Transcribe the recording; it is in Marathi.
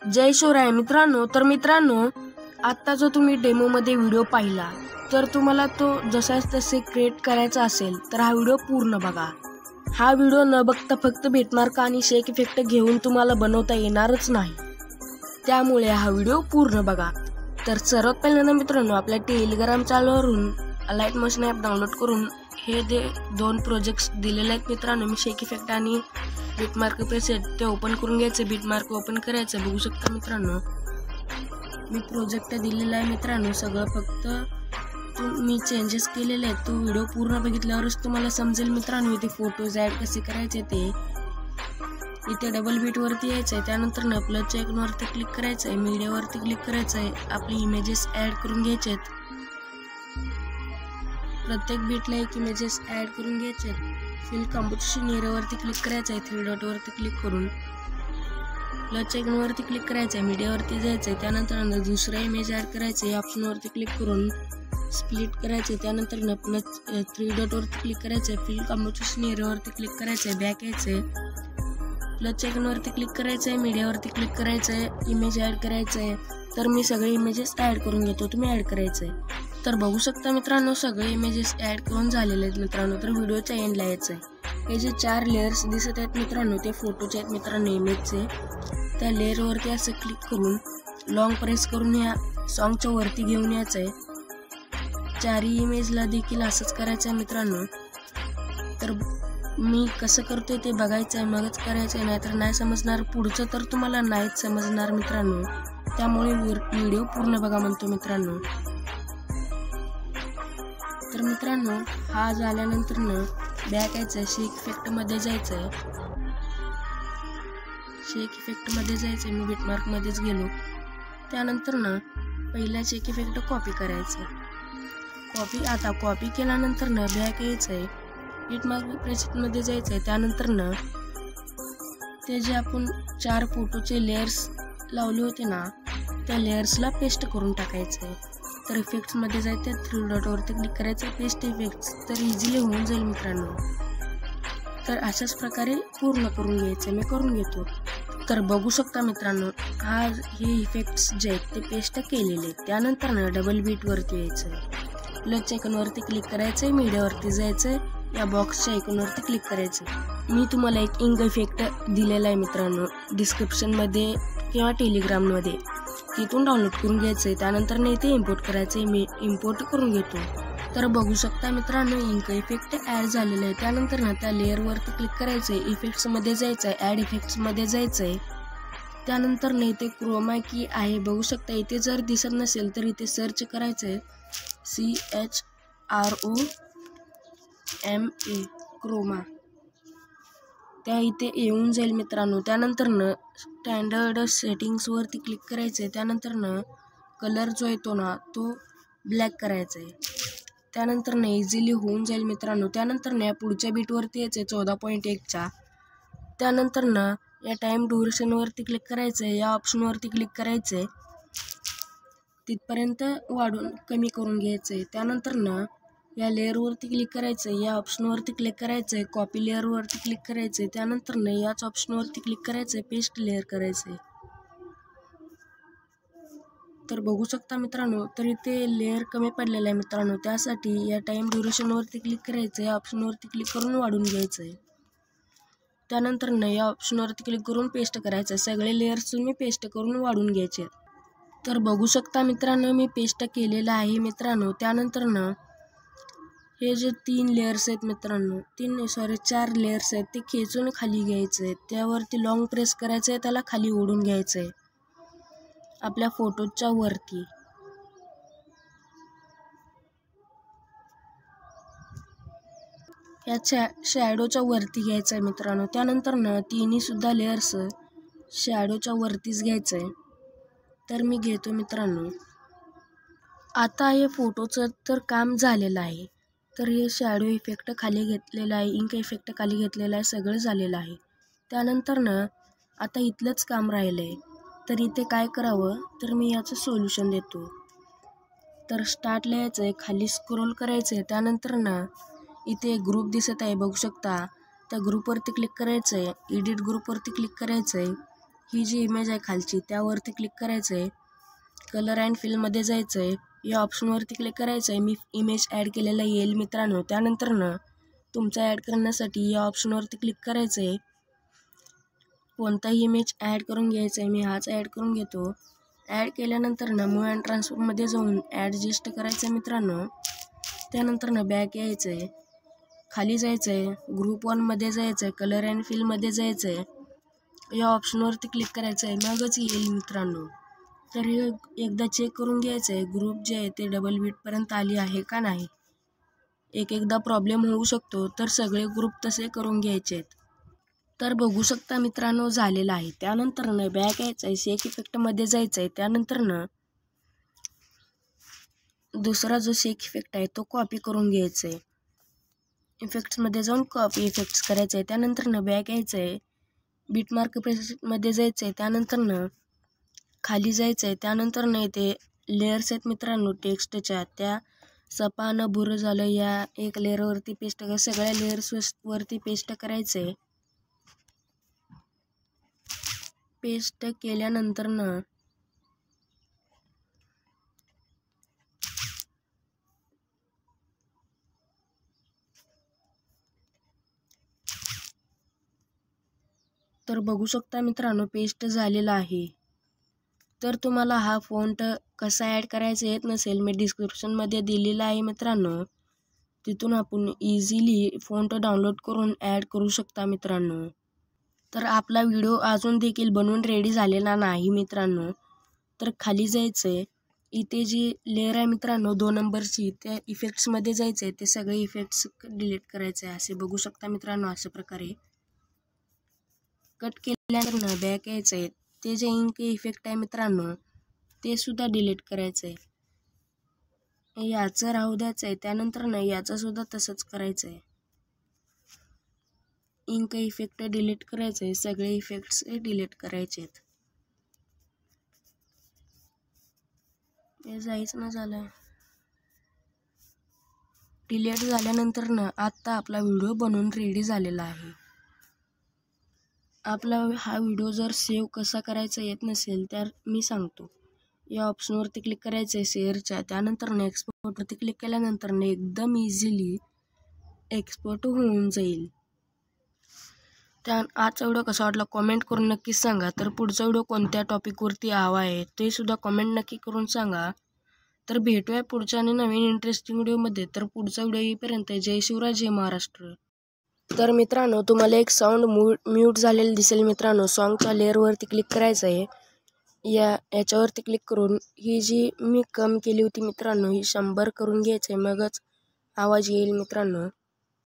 जय शिवराय मित्रांनो. तर मित्रांनो, आत्ता जो तुम्ही डेमोमध्ये व्हिडिओ पाहिला तर तुम्हाला तो जसाच तसे क्रिएट करायचा असेल तर हा व्हिडिओ पूर्ण बघा. हा व्हिडिओ न बघता फक्त बेटमार्क आणि शेक इफेक्ट घेऊन तुम्हाला बनवता येणारच नाही, त्यामुळे हा व्हिडिओ पूर्ण बघा. तर सर्वात पहिल्यांदा मित्रांनो, आपल्या टेलिग्राम चॅनलवरून लाईट मोशन ॲप डाउनलोड करून हे दोन प्रोजेक्ट्स दिलेले आहेत मित्रांनो. मी शेक इफेक्ट आणि बीटमार्क प्रेसेट ते ओपन करून घ्यायचे. बीटमार्क ओपन करायचं. बघू शकता मित्रांनो, मी प्रोजेक्ट दिलेला आहे मित्रांनो. सगळं फक्त मी चेंजेस केलेले आहेत. तो व्हिडिओ पूर्ण बघितल्यावरच तुम्हाला समजेल मित्रांनो. इथे फोटोज ॲड कसे करायचे ते. इथे डबल बीटवरती यायचं आहे. त्यानंतर ना प्लसच्या आयकॉनवरती क्लिक करायचं आहे. मीडियावरती क्लिक करायचं आहे. आपली इमेजेस ॲड करून घ्यायचे आहेत. प्रत्येक बीटला एक इमेजेस ॲड करून घ्यायचे आहेत. फिल कॉम्पोजिशन एरियावरती क्लिक करायचं आहे. 3 डॉटवरती क्लिक करून प्लसच्या आयकॉनवरती क्लिक करायचं आहे. मीडियावरती जायचं आहे. त्यानंतर दुसरा इमेज ॲड करायचं आहे. ऑप्शनवरती क्लिक करून स्प्लिट करायचं आहे. त्यानंतर प्लस 3 डॉटवरती क्लिक करायचं आहे. फिल कॉम्पोजिशन एरियावरती क्लिक करायचं आहे. बॅक यायचं आहे. प्लसच्या आयकॉनवरती क्लिक करायचं आहे. मीडियावरती क्लिक करायचं आहे. इमेज ॲड करायचं आहे. तर मी सगळे इमेजेस ॲड करून घेतो, तुम्ही ॲड करायचं आहे. तर बघू शकता मित्रांनो, सगळे इमेजेस ॲड करून झालेले आहेत मित्रांनो. तर व्हिडिओच्या एंडला यायचं आहे. हे जे 4 लेयर्स दिसत आहेत मित्रांनो, ते फोटोचे आहेत मित्रांनो, इमेजचे. त्या लेअरवरती असं क्लिक करून लॉंग प्रेस करून या सॉन्गच्या वरती घेऊन यायचं आहे. 4ही इमेजला देखील असंच करायचं आहे मित्रांनो. तर मी कसं करतोय ते बघायचं आहे, मगच करायचं आहे, नाहीतर नाही समजणार. पुढचं तर तुम्हाला नाहीच समजणार मित्रांनो, त्यामुळे व्हिडिओ पूर्ण बघा म्हणतो मित्रांनो. तर मित्रांनो, हा झाल्यानंतर बॅक यायचं. शेक इफेक्टमध्ये जायचं आहे. शेक इफेक्टमध्ये जायचं आहे. मी बीटमार्कमध्येच गेलो. त्यानंतर पहिला शेक इफेक्ट कॉपी करायचं. आता कॉपी केल्यानंतर बॅक यायचं आहे. बीटमार्क प्रेसेटमध्ये जायचं आहे. त्यानंतर ते जे आपण 4 फोटोचे लेयर्स लावले होते ना, त्या लेयर्सला पेस्ट करून टाकायचं आहे. तर इफेक्ट्समध्ये जायचं आहे. 3 डॉटवरती क्लिक करायचं आहे. Paste effects. तर इझिली होऊन जाईल मित्रांनो. तर अशाच प्रकारे पूर्ण करून घ्यायचं. मी करून घेतो. तर बघू शकता मित्रांनो, हे इफेक्ट्स जे आहेत ते पेस्ट केलेले आहेत. त्यानंतर डबल बीटवरती यायचं आहे. प्लसच्या आयकॉनवरती क्लिक करायचं आहे. मीडियावरती जायचं आहे. या बॉक्सच्या आयकॉनवरती क्लिक करायचं. मी तुम्हाला एक इंक इफेक्ट दिलेला आहे मित्रांनो, डिस्क्रिप्शनमध्ये किंवा टेलिग्राममध्ये. तिथून डाउनलोड करून घ्यायचं आहे. त्यानंतर इथे इम्पोर्ट करायचं आहे. मी इम्पोर्ट करून घेतो. तर बघू शकता मित्रांनो, इंक इफेक्ट ॲड झालेलं आहे. त्यानंतर त्या लेअरवरती क्लिक करायचं आहे. इफेक्ट्समध्ये जायचं आहे. ॲड इफेक्ट्समध्ये जायचं आहे. त्यानंतर इथे क्रोमा की आहे, बघू शकता. इथे जर दिसत नसेल तर इथे सर्च करायचं आहे. CHROMA क्रोमा. त्या इथे येऊन जाईल मित्रांनो. त्यानंतर स्टँडर्ड सेटिंग्सवरती क्लिक करायचं आहे. त्यानंतर कलर जो येतो ना, तो ब्लॅक करायचा आहे. त्यानंतर इझिली होऊन जाईल मित्रांनो. त्यानंतर या पुढच्या बीटवरती यायचं आहे 14.1च्या. त्यानंतर या टाईम ड्युरेशनवरती क्लिक करायचं आहे. या ऑप्शनवरती क्लिक करायचं आहे. तिथपर्यंत वाढून कमी करून घ्यायचं आहे. त्यानंतर या लेअरवरती क्लिक करायचं आहे. या ऑप्शनवरती क्लिक करायचं आहे. कॉपी लेअरवरती क्लिक करायचं आहे. त्यानंतर याच ऑप्शनवरती क्लिक करायचं आहे. पेस्ट लेअर करायचं आहे. तर बघू शकता मित्रांनो, तर इथे लेअर कमी पडलेला आहे मित्रांनो. त्यासाठी या टाईम ड्युरेशनवरती क्लिक करायचं आहे. या ऑप्शनवरती क्लिक करून वाढून घ्यायचं आहे. त्यानंतर या ऑप्शनवरती क्लिक करून पेस्ट करायचं आहे. सगळे लेअर्स तुम्ही पेस्ट करून वाढून घ्यायचे. तर बघू शकता मित्रांनो, मी पेस्ट केलेलं आहे मित्रांनो. त्यानंतर हे जे 3 लेयर्स आहेत मित्रांनो, 4 लेयर्स आहेत, ते खेचून खाली घ्यायचं आहे. त्यावरती लॉंग प्रेस करायचं आहे. त्याला खाली ओढून घ्यायचं आहे आपल्या फोटोच्या वरती. या शॅडोच्या वरती घ्यायचं आहे मित्रांनो. त्यानंतर तिन्ही सुद्धा लेयर्स शॅडोच्या वरतीच घ्यायचं आहे. तर मी घेतो मित्रांनो. आता हे फोटोचं तर काम झालेलं आहे. तर हे शॅडो इफेक्ट खाली घेतलेला आहे, इंक इफेक्ट खाली घेतलेला आहे, सगळं झालेलं आहे. त्यानंतर आता इथलंच काम राहिलं आहे. तर इथे काय करावं, तर मी याचं सोल्युशन देतो. तर स्टार्टला यायचं आहे, खाली स्क्रोल करायचं आहे. त्यानंतर इथे एक ग्रुप दिसत आहे, बघू शकता. त्या ग्रुपवरती क्लिक करायचं आहे, एडिट ग्रुपवरती क्लिक करायचं आहे. ही जी इमेज आहे खालची त्यावरती क्लिक करायचं आहे. कलर अँड फिलमध्ये जायचं आहे, या ऑप्शनवरती क्लिक करायचं आहे. मी इमेज ॲड केलेला येईल मित्रांनो. त्यानंतर तुमचा ॲड करण्यासाठी या ऑप्शनवरती क्लिक करायचं आहे. कोणताही इमेज ॲड करून घ्यायचा आहे, मी हाच ॲड करून घेतो. ॲड केल्यानंतर मूव अँड ट्रान्सफॉर्ममध्ये जाऊन ॲडजस्ट करायचं आहे मित्रांनो. त्यानंतर बॅक यायचं आहे, खाली जायचं आहे, ग्रुप 1मध्ये जायचं आहे, कलर अँड फिलमध्ये जायचं आहे. या ऑप्शनवरती क्लिक करायचं आहे, मगच येईल मित्रांनो. तर हे एकदा चेक करून घ्यायचं आहे, ग्रुप जे आहे ते डबल बीटपर्यंत आली आहे का नाही. एकदा प्रॉब्लेम होऊ शकतो, तर सगळे ग्रुप तसे करून घ्यायचे आहेत. तर बघू शकता मित्रांनो, झालेलं आहे. त्यानंतर बॅक यायचं आहे, शेक इफेक्टमध्ये जायचं आहे. त्यानंतर दुसरा जो शेक इफेक्ट आहे तो कॉपी करून घ्यायचा आहे. इफेक्ट्समध्ये जाऊन कॉपी इफेक्ट्स करायचं आहे. त्यानंतर बॅक यायचं आहे, बीटमार्क प्रेसमध्ये जायचं आहे. त्यानंतर खाली जायचं आहे. त्यानंतर इथे लेअर्स आहेत मित्रांनो टेक्स्टच्या, त्या सपानं भुरं झालं या एक लेअरवरती पेस्ट करा, सगळ्या लेअर्सवरती पेस्ट करायचं आहे. पेस्ट केल्यानंतर तर बघू शकता मित्रांनो, पेस्ट झालेला आहे. तर तुम्हाला हा फॉन्ट कसा ॲड करायचा येत नसेल, मी डिस्क्रिप्शनमध्ये दिलेला आहे मित्रांनो. तिथून आपण इझिली फॉन्ट डाउनलोड करून ॲड करू शकता मित्रांनो. तर आपला व्हिडिओ अजून देखील बनवून रेडी झालेला नाही मित्रांनो. तर खाली जायचं आहे, इथे जी लेअर आहे मित्रांनो 2 नंबरची, त्या इफेक्ट्समध्ये जायचं आहे. ते सगळे इफेक्ट्स डिलीट करायचे आहे. असे बघू शकता मित्रांनो, अशा प्रकारे कट केल्यानंतर बॅक यायचं आहे. ते जे इंक इफेक्ट आहे मित्रांनो ते सुद्धा डिलीट करायचं आहे. याचं राहू द्यायचं आहे. त्यानंतर याचं सुद्धा तसंच करायचं आहे. इंक इफेक्ट डिलीट करायचं आहे, सगळे इफेक्ट्स डिलीट करायचे आहेत. हे जायच न झालं. डिलीट झाल्यानंतर आत्ता आपला व्हिडिओ बनवून रेडी झालेला आहे. आपला हा व्हिडिओ जर सेव्ह कसा करायचा येत नसेल तर मी सांगतो. या ऑप्शनवरती क्लिक करायचं आहे शेअरच्या. त्यानंतर एक्सपोर्टवरती क्लिक केल्यानंतर एकदम इझिली एक्सपोर्ट होऊन जाईल. आजचा व्हिडिओ कसा वाटला कॉमेंट करून नक्कीच सांगा. तर पुढचा व्हिडिओ कोणत्या टॉपिकवरती हवा आहे ते सुद्धा कॉमेंट नक्की करून सांगा. तर भेटूया पुढच्या आणि नवीन इंटरेस्टिंग व्हिडिओमध्ये. तर पुढचा व्हिडिओ येईपर्यंत जय शिवराय, जय महाराष्ट्र. तर मित्रांनो, तुम्हाला एक साऊंड म्यूट झालेलं दिसेल मित्रांनो. सॉन्गच्या लेअरवरती क्लिक करायचं आहे. याच्यावरती क्लिक करून ही जी मी कम केली होती मित्रांनो, ही 100 करून घ्यायचं आहे, मगच आवाज येईल मित्रांनो.